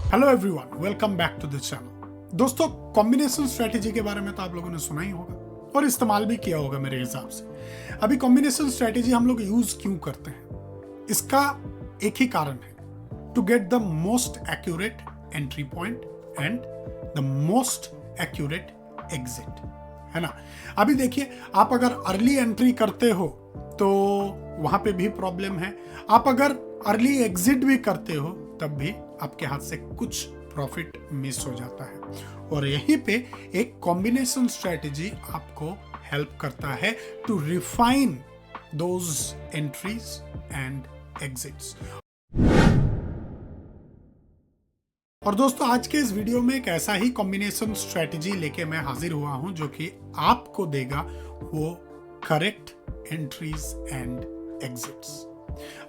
Hello everyone, welcome back to the channel. दोस्तों, combination strategy के बारे में तो आप लोगों ने सुना ही होगा और इस्तेमाल भी किया होगा मेरे हिसाब से। अभी कॉम्बिनेशन स्ट्रेटेजी हम लोग यूज क्यों करते हैं, इसका एक ही कारण है, to get the most accurate entry point and the most accurate exit, है ना। अभी देखिए, आप अगर अर्ली एंट्री करते हो तो वहां पे भी प्रॉब्लम है, आप अगर अर्ली एग्जिट भी करते हो तब भी आपके हाथ से कुछ प्रॉफिट मिस हो जाता है। और यहीं पे एक कॉम्बिनेशन स्ट्रेटेजी आपको हेल्प करता है to refine those entries and exits. और दोस्तों, आज के इस वीडियो में एक ऐसा ही कॉम्बिनेशन स्ट्रेटेजी लेके मैं हाजिर हुआ हूं जो कि आपको देगा वो करेक्ट एंट्रीज एंड एग्जिट्स।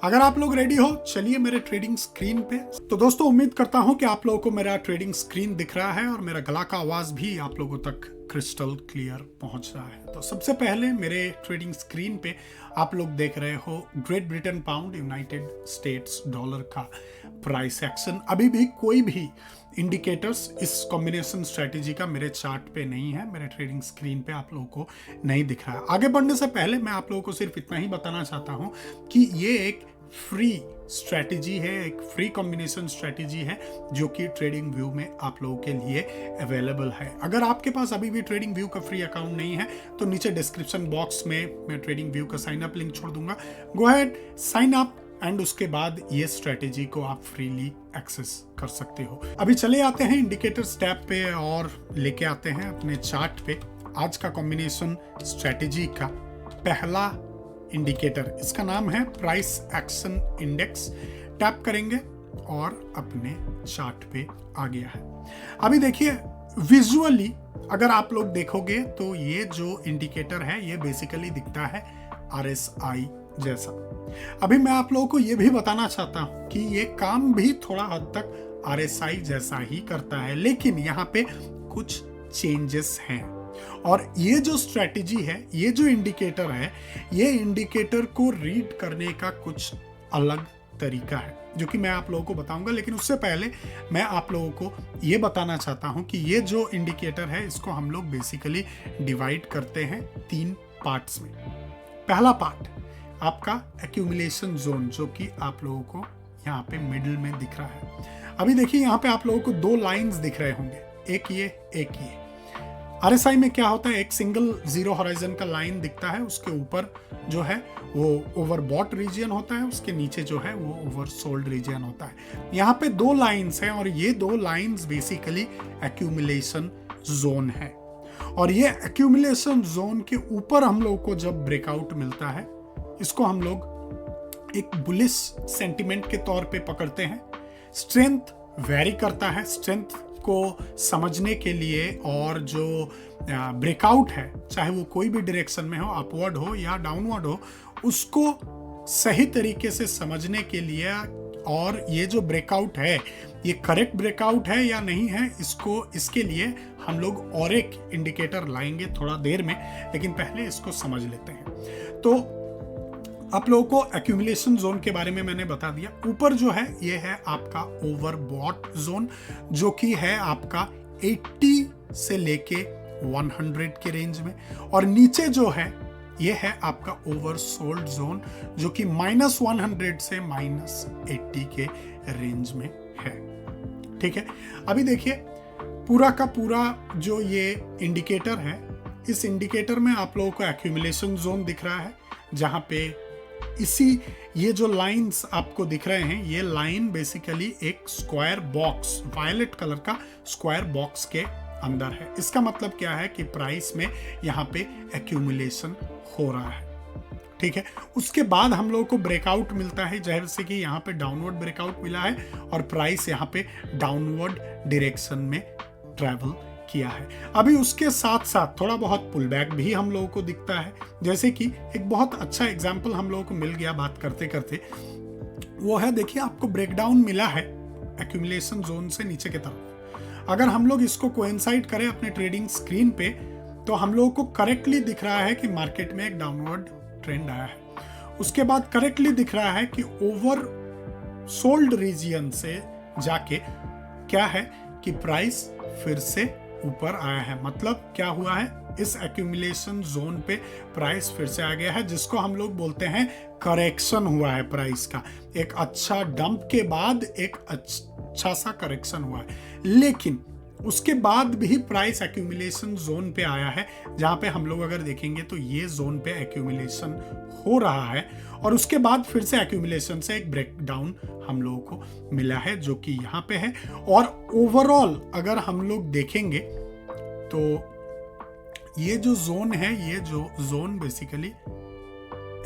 अगर आप लोग रेडी हो, चलिए मेरे ट्रेडिंग स्क्रीन पे। तो दोस्तों, उम्मीद करता हूं कि आप लोगों को मेरा ट्रेडिंग स्क्रीन दिख रहा है और मेरा गला का आवाज भी आप लोगों तक क्रिस्टल क्लियर पहुंच रहा है। तो सबसे पहले मेरे ट्रेडिंग स्क्रीन पे आप लोग देख रहे हो great Britain pound United states dollar का प्राइस एक्शन। अभी भी कोई भी इंडिकेटर्स इस कॉम्बिनेशन स्ट्रेटेजी का मेरे चार्ट पे नहीं है, मेरे ट्रेडिंग स्क्रीन पे आप लोगों को नहीं दिख रहा है। आगे बढ़ने से पहले मैं आप लोगों को सिर्फ इतना ही बताना चाहता हूं कि ये एक फ्री स्ट्रेटेजी है, एक फ्री कॉम्बिनेशन स्ट्रेटेजी है जो कि ट्रेडिंग व्यू में आप लोगों के लिए अवेलेबल है। अगर आपके पास अभी भी ट्रेडिंग व्यू का फ्री अकाउंट नहीं है तो नीचे डिस्क्रिप्शन बॉक्स में मैं ट्रेडिंग व्यू का साइन अप लिंक छोड़ दूंगा, go ahead sign up and उसके बाद ये स्ट्रेटेजी को आप फ्रीली एक्सेस कर सकते हो। अभी चले आते हैं इंडिकेटर्स टैब पे और लेके आते हैं अपने चार्ट पे आज का कॉम्बिनेशन स्ट्रेटेजी का पहला इंडिकेटर। इसका नाम है प्राइस एक्शन इंडेक्स। टैप करेंगे और अपने चार्ट पे आ गया है। अभी देखिए, विजुअली अगर आप लोग देखोगे तो ये जो इंडिकेटर है ये बेसिकली दिखता है RSI जैसा। अभी मैं आप लोगों को ये भी बताना चाहता हूं कि ये काम भी थोड़ा हद तक RSI जैसा ही करता है, लेकिन यहाँ पे कुछ चेंजेस हैं। और ये जो स्ट्रेटेजी है, ये जो इंडिकेटर है, ये इंडिकेटर को रीड करने का कुछ अलग तरीका है जो कि मैं आप लोगों को बताऊंगा। लेकिन उससे पहले मैं आप लोगों को ये बताना चाहता हूं कि ये जो इंडिकेटर है इसको हम लोग बेसिकली डिवाइड करते हैं 3 पार्ट्स में। पहला पार्ट आपका एक्यूमुलेशन जोन, जो कि आप लोगों को यहाँ पे मिडिल में दिख रहा है। अभी देखिए, यहाँ पे आप लोगों को 2 लाइंस दिख रहे होंगे, एक ये एक ये। RSI में क्या होता है, एक सिंगल जीरो होराइजन का लाइन दिखता है, उसके ऊपर जो है वो ओवरबॉट रीजन होता है, उसके नीचे जो है वो ओवरसोल्ड रीजन होता है। यहाँ पे 2 लाइंस हैं और ये 2 लाइंस बेसिकली एक्यूमुलेशन जोन है। और ये एक्यूमुलेशन जोन के ऊपर हम लोग को जब ब्रेकआउट मिलता है, इसको हम लोग एक बुलिश सेंटिमेंट के तौर पे पकड़ते हैं। स्ट्रेंथ वेरी करता है, स्ट्रेंथ को समझने के लिए और जो ब्रेकआउट है, चाहे वो कोई भी डायरेक्शन में हो, अपवर्ड हो या डाउनवर्ड हो, उसको सही तरीके से समझने के लिए और ये जो ब्रेकआउट है ये करेक्ट ब्रेकआउट है या नहीं है, इसके लिए हम लोग और एक इंडिकेटर लाएंगे थोड़ा देर में, लेकिन पहले इसको समझ लेते हैं। तो आप लोगों को एक्यूमुलेशन जोन के बारे में मैंने बता दिया। ऊपर जो है ये है आपका ओवरबॉट जोन, जो कि है आपका 80 से लेके 100 के रेंज में, और नीचे जो है ये है आपका ओवरसोल्ड जोन, जो कि -100 से -80 के रेंज में है। ठीक है, अभी देखिए पूरा का पूरा जो ये इंडिकेटर है, इस इंडिकेटर में आप लोगों को एक्यूमुलेशन जोन दिख रहा है, जहां पे ये जो लाइंस आपको दिख रहे हैं, ये लाइन बेसिकली एक स्क्वायर बॉक्स, वायलेट कलर का स्क्वायर बॉक्स के अंदर है। इसका मतलब क्या है कि प्राइस में यहाँ पे एक्यूमुलेशन हो रहा है। ठीक है, उसके बाद हम लोगों को ब्रेकआउट मिलता है, जैसे कि यहाँ पे डाउनवर्ड ब्रेकआउट मिला है और प्राइस यहाँ पे डाउनवर्ड डायरेक्शन में ट्रैवल किया है। अभी उसके साथ साथ थोड़ा बहुत पुल बैक भी हम लोगों को दिखता है, जैसे कि एक बहुत अच्छा एग्जांपल हम लोगों को मिल गया बात करते करते, वो है देखिए आपको ब्रेकडाउन मिला है एक्यूमुलेशन जोन से नीचे की तरफ। अगर हम लोग इसको कोइंसाइड करें अपने ट्रेडिंग स्क्रीन पे तो हम लोगों को करेक्टली दिख रहा है कि मार्केट में एक डाउनवर्ड ट्रेंड आया है। उसके बाद करेक्टली दिख रहा है कि ओवर सोल्ड रीजियन से जाके क्या है कि प्राइस फिर से ऊपर आया है। मतलब क्या हुआ है, इस एक्यूमुलेशन जोन पे प्राइस फिर से आ गया है, जिसको हम लोग बोलते हैं करेक्शन हुआ है प्राइस का। एक अच्छा डंप के बाद एक अच्छा सा करेक्शन हुआ है, लेकिन उसके बाद भी प्राइस एक्यूमुलेशन जोन पे आया है, जहां पे हम लोग अगर देखेंगे तो ये जोन पे एक्यूमुलेशन हो रहा है और उसके बाद फिर से एक्यूमुलेशन से एक ब्रेकडाउन हम लोगों को मिला है, जो कि यहाँ पे है। और ओवरऑल अगर हम लोग देखेंगे तो ये जो जोन है, ये जो जोन बेसिकली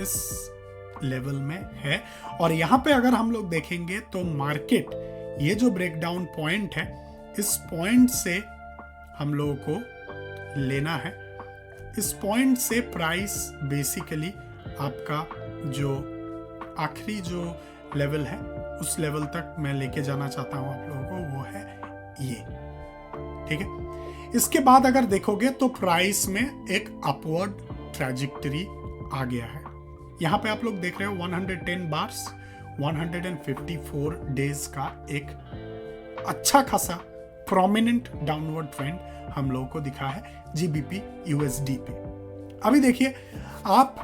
इस लेवल में है। और यहाँ पे अगर हम लोग देखेंगे तो मार्केट, ये जो ब्रेकडाउन पॉइंट है, इस पॉइंट से हम लोगों को लेना है। इस पॉइंट से प्राइस बेसिकली आपका जो आखिरी जो लेवल है उस लेवल तक मैं लेके जाना चाहता हूं आप लोगों को, वो है ये, ठीक है। इसके बाद अगर देखोगे तो प्राइस में एक अपवर्ड ट्रैजेक्टरी आ गया है। यहां पे आप लोग देख रहे हो 110 बार्स 154 डेज का एक अच्छा खासा प्रोमिनेंट डाउनवर्ड ट्रेंड हम लोगों को दिखा है जीबीपी यूएसडी पे। अभी देखिए, आप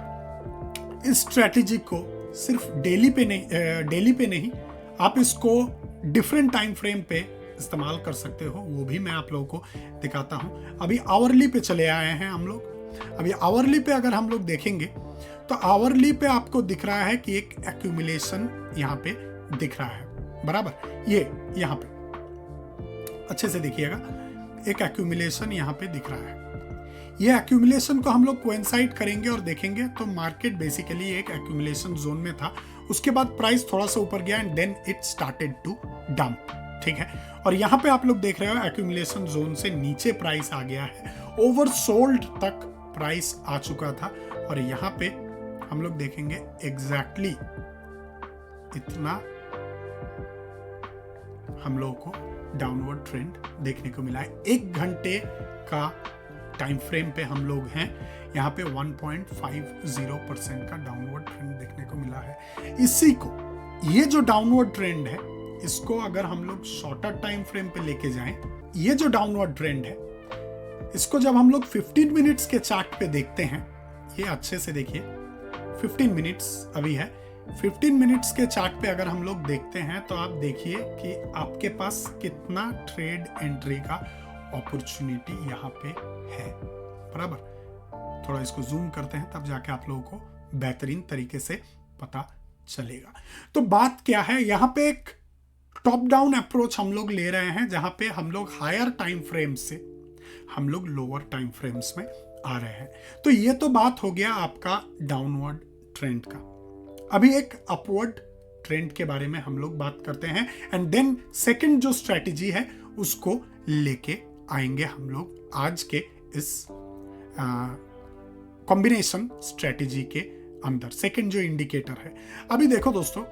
इस स्ट्रेटेजी को सिर्फ डेली पे नहीं आप इसको डिफरेंट टाइम फ्रेम पे इस्तेमाल कर सकते हो, वो भी मैं आप लोगों को दिखाता हूं। अभी आवरली पे चले आए हैं हम लोग। अभी आवरली पे अगर हम लोग देखेंगे तो आवरली पे आपको दिख रहा है कि एक एक्यूमुलेशन यहाँ पे दिख रहा है, बराबर। ये यहाँ पे अच्छे से देखिएगा, एक एक्यूमुलेशन यहाँ पे दिख रहा है। ये एक्यूमुलेशन को हम लोग कोइंसाइड करेंगे और देखेंगे तो मार्केट बेसिकली एक एक्यूमुलेशन जोन में था, उसके बाद प्राइस थोड़ा सा ऊपर गया and then it started to dump, ठीक है। और यहाँ पे आप लोग देख रहे हो एक्यूमुलेशन जोन से नीचे प्राइस आ गया है, ओवरसोल्ड तक प्राइस आ चुका था। और यहाँ पे हम लोग देखेंगे एग्जैक्टली इतना हम लोगों को डाउनवर्ड ट्रेंड देखने को मिला है। 1 घंटे का टाइम फ्रेम पे हम लोग हैं, यहाँ पे 1.50% का डाउनवर्ड ट्रेंड देखने को मिला है। इसी को, ये जो डाउनवर्ड ट्रेंड है, इसको अगर हम लोग शॉर्टर टाइम फ्रेम पे लेके जाएं, ये जो डाउनवर्ड ट्रेंड है, इसको जब हम लोग 15 मिनट्स के चार्ट पे देखते हैं, ये अच्छे से देखिए, 15 मिनट्स अभी है। 15 मिनट्स के चार्ट पे अगर हम लोग देखते हैं तो आप देखिए कि आपके पास कितना ट्रेड एंट्री का अपॉर्चुनिटी यहाँ पे है, बराबर। थोड़ा इसको जूम करते हैं, तब जाके आप लोगों को बेहतरीन तरीके से पता चलेगा। तो बात क्या है, यहाँ पे एक टॉप डाउन अप्रोच हम लोग ले रहे हैं, जहां पे हम लोग हायर टाइम फ्रेम से हम लोग लोअर टाइम फ्रेम्स में आ रहे हैं। तो ये तो बात हो गया आपका डाउनवर्ड ट्रेंड का। अभी एक अपवर्ड ट्रेंड के बारे में हम लोग बात करते हैं एंड देन सेकंड जो स्ट्रेटेजी है उसको लेके आएंगे हम लोग आज के इस कॉम्बिनेशन स्ट्रेटेजी के अंदर। सेकंड जो इंडिकेटर है, अभी देखो दोस्तों,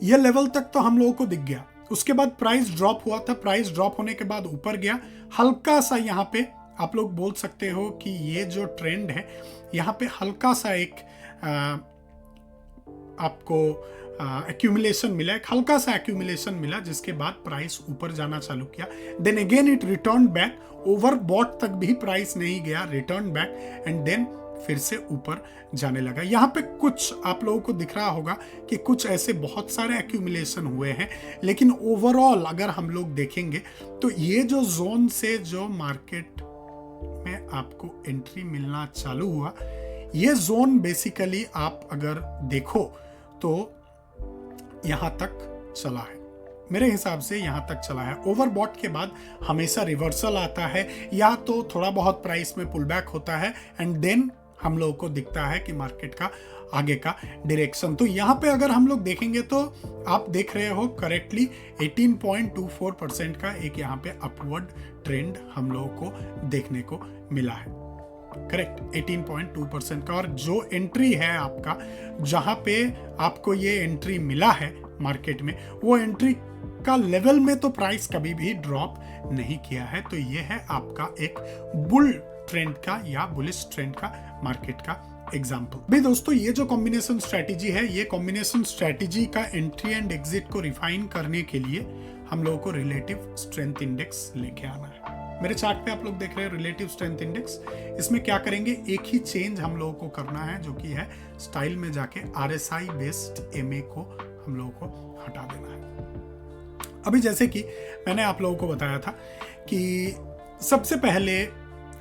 ये लेवल तक तो हम लोगों को दिख गया, उसके बाद प्राइस ड्रॉप हुआ था, प्राइस ड्रॉप होने के बाद ऊपर गया हल्का सा। यहाँ पे आप लोग बोल सकते हो कि ये जो ट्रेंड है, यहाँ पे हल्का सा एक आपको एक्यूमुलेशन मिला, एक हल्का सा एक्यूमुलेशन मिला, जिसके बाद प्राइस ऊपर जाना चालू किया। Then again it return back, overbought तक भी प्राइस नहीं गया, रिटर्न बैक एंड देन फिर से ऊपर जाने लगा। यहाँ पे कुछ आप लोगों को दिख रहा होगा कि कुछ ऐसे बहुत सारे एक्यूमुलेशन हुए हैं, लेकिन ओवरऑल अगर हम लोग देखेंगे तो ये जो जोन से जो मार्केट में आपको एंट्री मिलना चालू हुआ, ये जोन बेसिकली आप अगर देखो तो यहां तक चला है, मेरे हिसाब से यहां तक चला है। ओवरबॉट के बाद हमेशा रिवर्सल आता है, या तो थोड़ा बहुत प्राइस में पुल बैक होता है एंड देन हम लोगों को दिखता है कि मार्केट का आगे का डायरेक्शन। तो यहाँ पे अगर हम लोग देखेंगे तो आप देख रहे हो करेक्टली 18.24% का एक यहाँ पे अपवर्ड ट्रेंड हम लोगों को देखने को मिला है, करेक्ट 18.2% का। और जो एंट्री है आपका, जहां पे आपको ये एंट्री मिला है मार्केट में, वो एंट्री का लेवल में तो प्राइस कभी भी ड्रॉप नहीं किया है। तो ये है आपका एक बुल ट्रेंड का या बुलिश ट्रेंड का मार्केट का एग्जाम्पल। भाई दोस्तों, ये जो कॉम्बिनेशन स्ट्रेटेजी है, ये कॉम्बिनेशन स्ट्रेटेजी का एंट्री एंड एग्जिट को रिफाइन करने के लिए हम लोगों को रिलेटिव स्ट्रेंथ इंडेक्स लेके आना है। मेरे चार्ट पे आप लोग देख रहे हैं रिलेटिव स्ट्रेंथ इंडेक्स। इसमें क्या करेंगे, एक ही चेंज हम लोगों को करना है, जो कि है स्टाइल में जाके RSI बेस्ड MA को हम लोगों को हटा देना है। अभी जैसे कि मैंने आप लोगों को बताया था कि सबसे पहले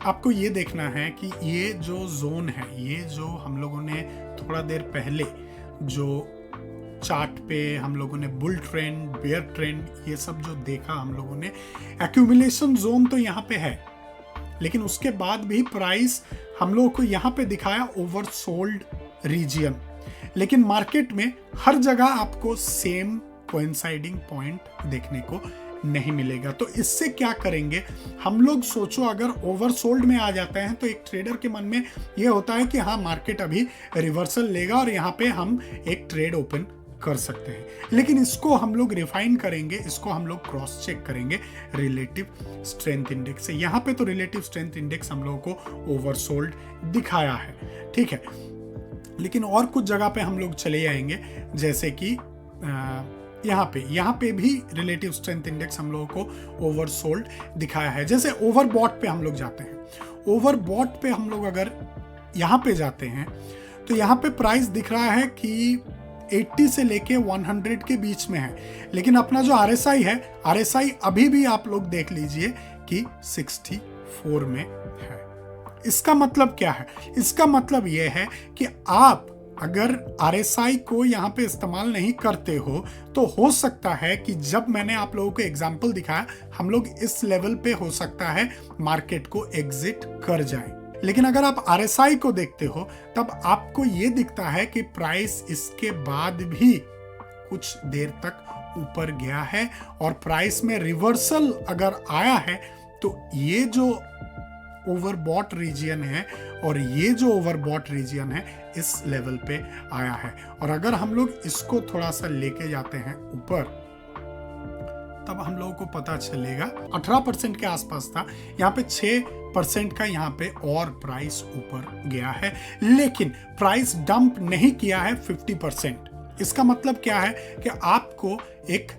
आपको ये देखना है कि ये जो जोन है, ये जो हम लोगों ने थोड़ा देर पहले जो चार्ट पे हम लोगों ने बुल ट्रेंड, बेयर ट्रेंड, ये सब जो देखा हम लोगों ने, एक्यूमुलेशन जोन तो यहाँ पे है, लेकिन उसके बाद भी प्राइस हम लोगों को यहाँ पे दिखाया ओवरसोल्ड रीजियन। लेकिन मार्केट में हर जगह आपको सेम कोइंसाइडिंग पॉइंट देखने को नहीं मिलेगा। तो इससे क्या करेंगे हम लोग, सोचो अगर ओवरसोल्ड में आ जाते हैं तो एक ट्रेडर के मन में ये होता है कि हाँ मार्केट अभी रिवर्सल लेगा और यहाँ पे हम एक ट्रेड ओपन कर सकते हैं। लेकिन इसको हम लोग रिफाइन करेंगे, इसको हम लोग क्रॉस चेक करेंगे रिलेटिव स्ट्रेंथ इंडेक्स से। यहाँ पे तो रिलेटिव स्ट्रेंथ इंडेक्स हम लोगों को ओवरसोल्ड दिखाया है, ठीक है। लेकिन और कुछ जगह पे हम लोग चले जाएंगे, जैसे कि यहाँ पे भी रिलेटिव स्ट्रेंथ इंडेक्स हम लोगों को ओवरसोल्ड दिखाया है। जैसे ओवरबॉट पे हम लोग जाते हैं, ओवरबॉट पे हम लोग अगर यहाँ पे जाते हैं तो यहाँ पे प्राइस दिख रहा है कि 80 से लेके 100 के बीच में है, लेकिन अपना जो RSI है, RSI अभी भी आप लोग देख लीजिए कि 64 में है। इसका मतलब क्या है? इसका मतलब यह है कि आप अगर RSI को यहाँ पे इस्तेमाल नहीं करते हो तो हो सकता है कि जब मैंने आप लोगों को एग्जाम्पल दिखाया, हम लोग इस लेवल पे हो सकता है मार्केट को एग्जिट कर जाए। लेकिन अगर आप RSI को देखते हो तब आपको ये दिखता है कि प्राइस इसके बाद भी कुछ देर तक ऊपर गया है और प्राइस में रिवर्सल अगर आया है तो ये जो ओवरबॉट रीजियन है और ये जो ओवरबॉट रीजियन है इस लेवल पे आया है। और अगर हम लोग इसको थोड़ा सा लेके जाते हैं ऊपर, तब हम लोगों को पता चलेगा 18% के आसपास था, यहाँ पे 6% का यहाँ पे और प्राइस ऊपर गया है, लेकिन प्राइस डंप नहीं किया है 50%। इसका मतलब क्या है कि आपको एक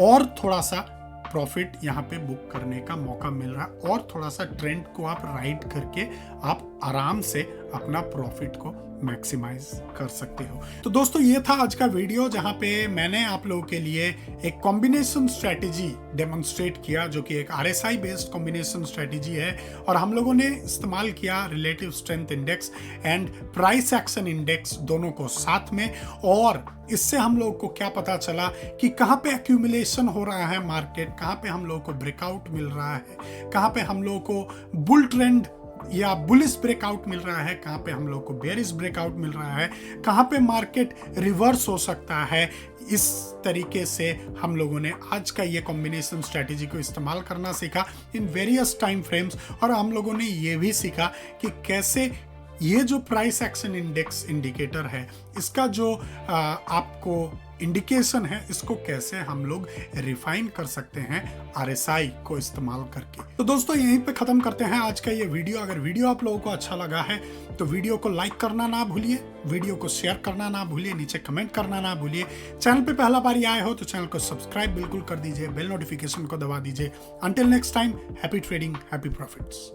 और थोड़ा सा प्रॉफिट यहाँ पे बुक करने का मौका मिल रहा है और थोड़ा सा ट्रेंड को आप राइड करके आप आराम से अपना प्रॉफिट को मैक्सिमाइज कर सकते हो। तो दोस्तों ये था आज का वीडियो, जहां पे मैंने आप लोगों के लिए एक कॉम्बिनेशन स्ट्रेटेजी डेमोन्स्ट्रेट किया, जो कि एक RSI बेस्ड कॉम्बिनेशन स्ट्रेटेजी है और हम लोगों ने इस्तेमाल किया relative strength index and price action index दोनों को साथ में। और इससे हम लोगों को क्या पता चला कि कहाँ पे एक्यूमुलेशन हो रहा है मार्केट, कहाँ पे हम लोगों को ब्रेकआउट मिल रहा है, कहाँ पे हम लोगों को बुल ट्रेंड या बुलिश ब्रेकआउट मिल रहा है, कहाँ पे हम लोग को बेरिश ब्रेकआउट मिल रहा है, कहाँ पे मार्केट रिवर्स हो सकता है। इस तरीके से हम लोगों ने आज का ये कॉम्बिनेशन स्ट्रेटेजी को इस्तेमाल करना सीखा इन वेरियस टाइम फ्रेम्स। और हम लोगों ने ये भी सीखा कि कैसे ये जो प्राइस एक्शन इंडेक्स इंडिकेटर है, इसका जो आपको इंडिकेशन है, इसको कैसे हम लोग रिफाइन कर सकते हैं RSI को इस्तेमाल करके। तो दोस्तों यहीं पे खत्म करते हैं आज का ये वीडियो। अगर वीडियो आप लोगों को अच्छा लगा है तो वीडियो को लाइक करना ना भूलिए, वीडियो को शेयर करना ना भूलिए, नीचे कमेंट करना ना भूलिए। चैनल पे पहला बार आए हो तो चैनल को सब्सक्राइब बिल्कुल कर दीजिए, बेल नोटिफिकेशन को दबा दीजिए। Until next time, happy trading, happy profits.